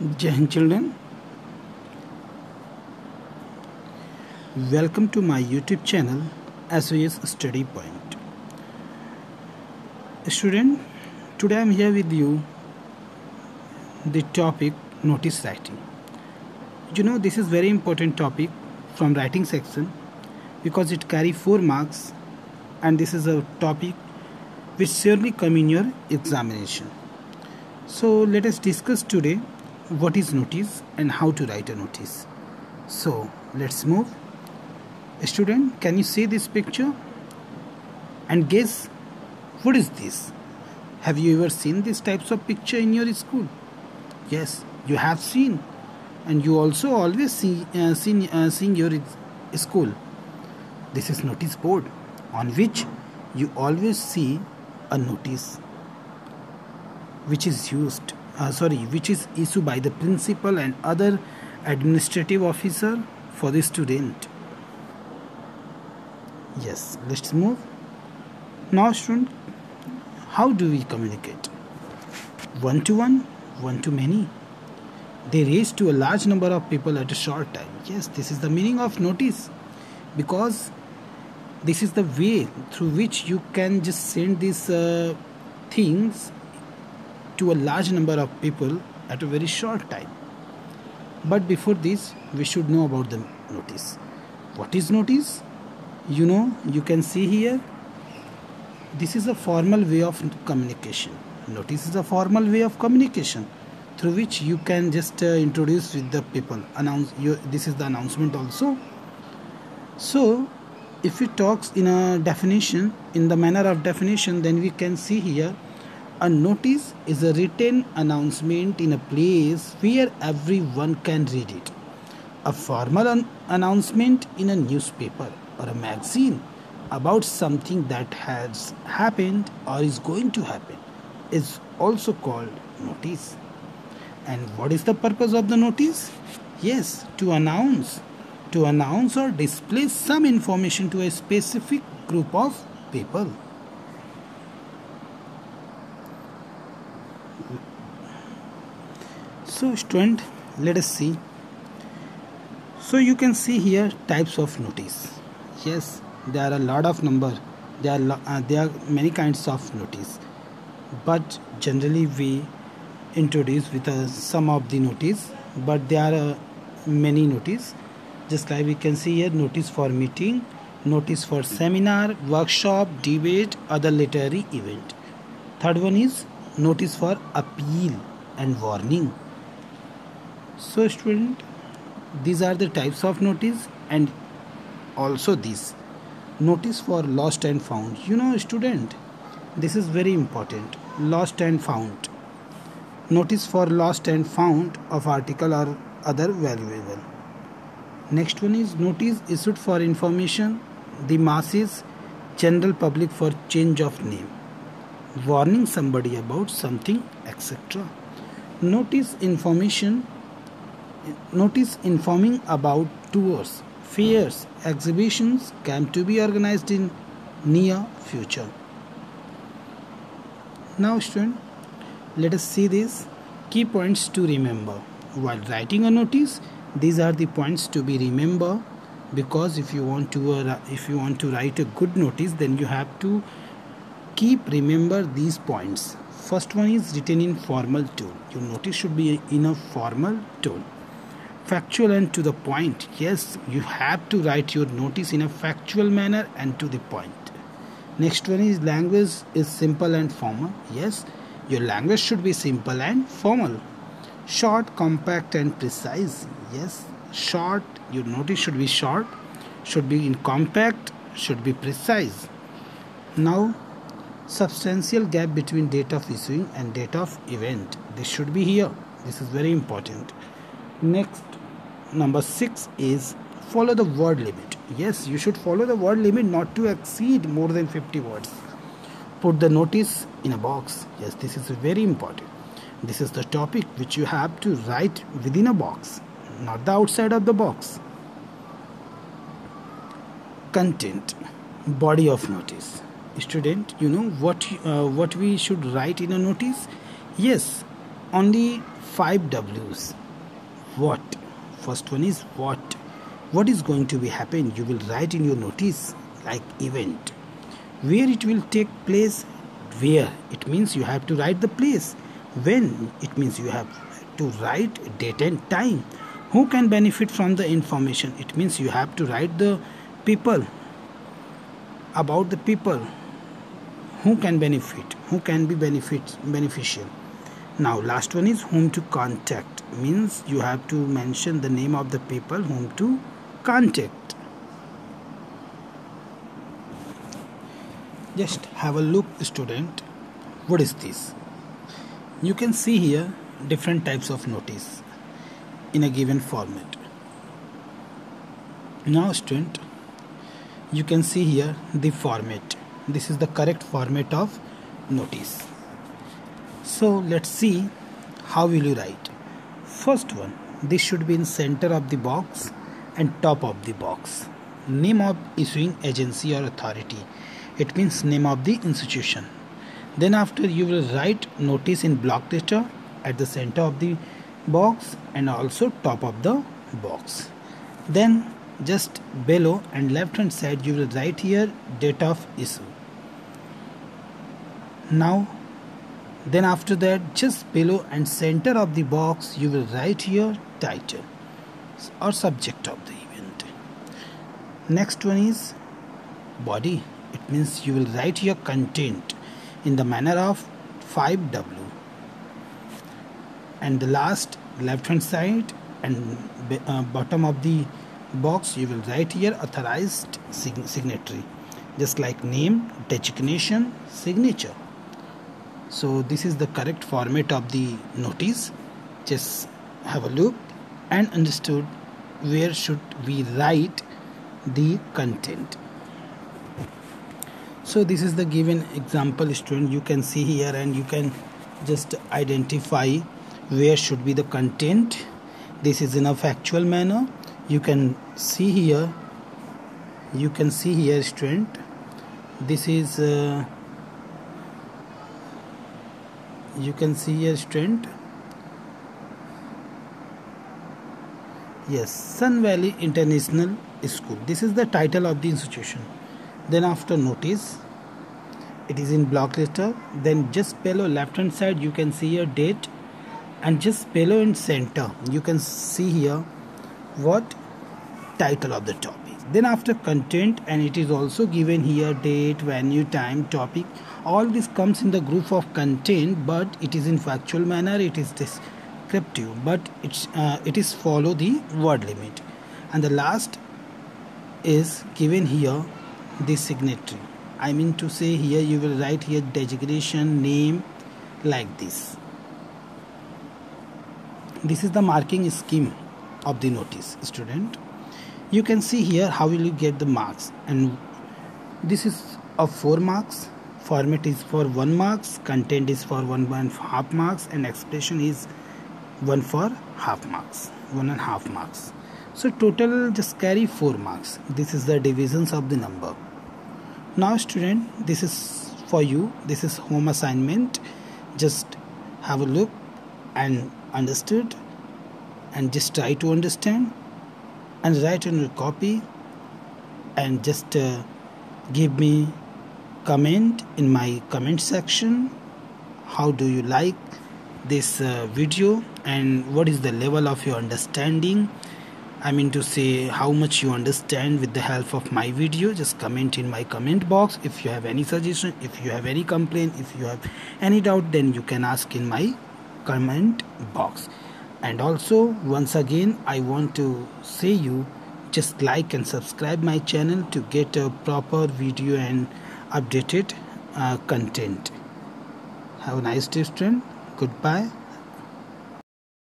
Jai Hind children, welcome to my YouTube channel SOS Study Point. Student, today I am here with you the topic notice writing. You know, this is very important topic from writing section because it carry 4 marks and this is a topic which surely come in your examination. So let us discuss today what is notice and how to write a notice. So let's move. Student, can you see this picture and guess what is this? Have you ever seen these types of picture in your school? Yes, you have seen, and you also always see your school. This is notice board on which you always see a notice which is issued by the principal and other administrative officer for the student. Yes, let's move. Now student, how do we communicate? One to one, one to many. They raise to a large number of people at a short time. Yes, this is the meaning of notice, because this is the way through which you can just send these things to a large number of people at a very short time. But before this, we should know about the notice. What is notice? You know, you can see here, this is a formal way of communication. Notice is a formal way of communication through which you can just introduce with the people. This is the announcement also. So if we talk in a definition, in the manner of definition, then we can see here, a notice is a written announcement in a place where everyone can read it. A formal announcement in a newspaper or a magazine about something that has happened or is going to happen is also called notice. And what is the purpose of the notice? Yes, to announce or display some information to a specific group of people. So student, let us see. So you can see here types of notice. Yes, there are a lot of number. There are many kinds of notice, but generally we introduce with some of the notice. But there are many notice. Just like we can see here, notice for meeting, notice for seminar, workshop, debate, other literary event. Third one is notice for appeal and warning. So student, these are the types of notice, and also this notice for lost and found. You know student, this is very important. Lost and found. Notice for lost and found of article or other valuable. Next one is notice issued for information the masses, general public, for change of name, warning somebody about something, etc. Notice informing about tours, fairs, exhibitions, camp to be organized in near future. Now student, let us see these key points to remember while writing a notice. These are the points to be remember, because if you want to write a good notice, then you have to remember these points. First one is written in formal tone. Your notice should be in a formal tone. Factual and to the point. Yes, you have to write your notice in a factual manner and to the point. Next one is language is simple and formal. Yes, your language should be simple and formal. Short, compact and precise. Yes, short, your notice should be short, should be in compact, should be precise. Now, substantial gap between date of issuing and date of event. This should be here. This is very important. Next, number 6 is follow the word limit. Yes, you should follow the word limit, not to exceed more than 50 words. Put the notice in a box. Yes, this is very important. This is the topic which you have to write within a box, not the outside of the box. Content, body of notice. Student, you know what we should write in a notice? Yes, only 5 W's. What? First one is what. What is going to be happen? You will write in your notice like event. Where it will take place? Where? It means you have to write the place. When? It means you have to write date and time. Who can benefit from the information? It means you have to write the people, about the people. Who can benefit? Who can be beneficial? Now last one is whom to contact. Means you have to mention the name of the people whom to contact. Just have a look, student. What is this? You can see here different types of notice in a given format. Now student, you can see here the format. This is the correct format of notice. So let's see how will you write. First one, this should be in center of the box and top of the box. Name of issuing agency or authority. It means name of the institution. Then after you will write notice in block letter at the center of the box and also top of the box. Then just below and left hand side you will write here date of issue. Now then after that just below and center of the box you will write here title or subject of the event. Next one is body. It means you will write here content in the manner of 5W. And the last left hand side and bottom of the box you will write here authorized signatory, just like name, designation, signature. So this is the correct format of the notice. Just have a look and understood where should we write the content. So this is the given example, student. You can see here and you can just identify where should be the content. This is in a factual manner. You can see here student, this is you can see here student, yes, Sun Valley International School. This is the title of the institution. Then after notice it is in block letter. Then just below left hand side you can see here date, and just below in center you can see here what title of the topic. Then after content, and it is also given here date, venue, time, topic. All this comes in the group of content, but it is in factual manner. It is descriptive, but it is follow the word limit. And the last is given here the signatory. I mean to say here you will write here designation, name, like this. This is the marking scheme of the notice, student. You can see here how will you get the marks, and this is of 4 marks. Format is for 1 marks, content is for 1.5 marks, and expression is 1 for half marks, 1.5 marks. So total just carry 4 marks. This is the divisions of the number. Now student, this is for you. This is home assignment. Just have a look and understood, and just try to understand and write on your copy, and just give me comment in my comment section. How do you like this video, and what is the level of your understanding? I mean to say how much you understand with the help of my video. Just comment in my comment box. If you have any suggestion, if you have any complaint, if you have any doubt, then you can ask in my comment box. And also once again I want to say you just like and subscribe my channel to get a proper video and updated content. Have a nice day, student. Goodbye.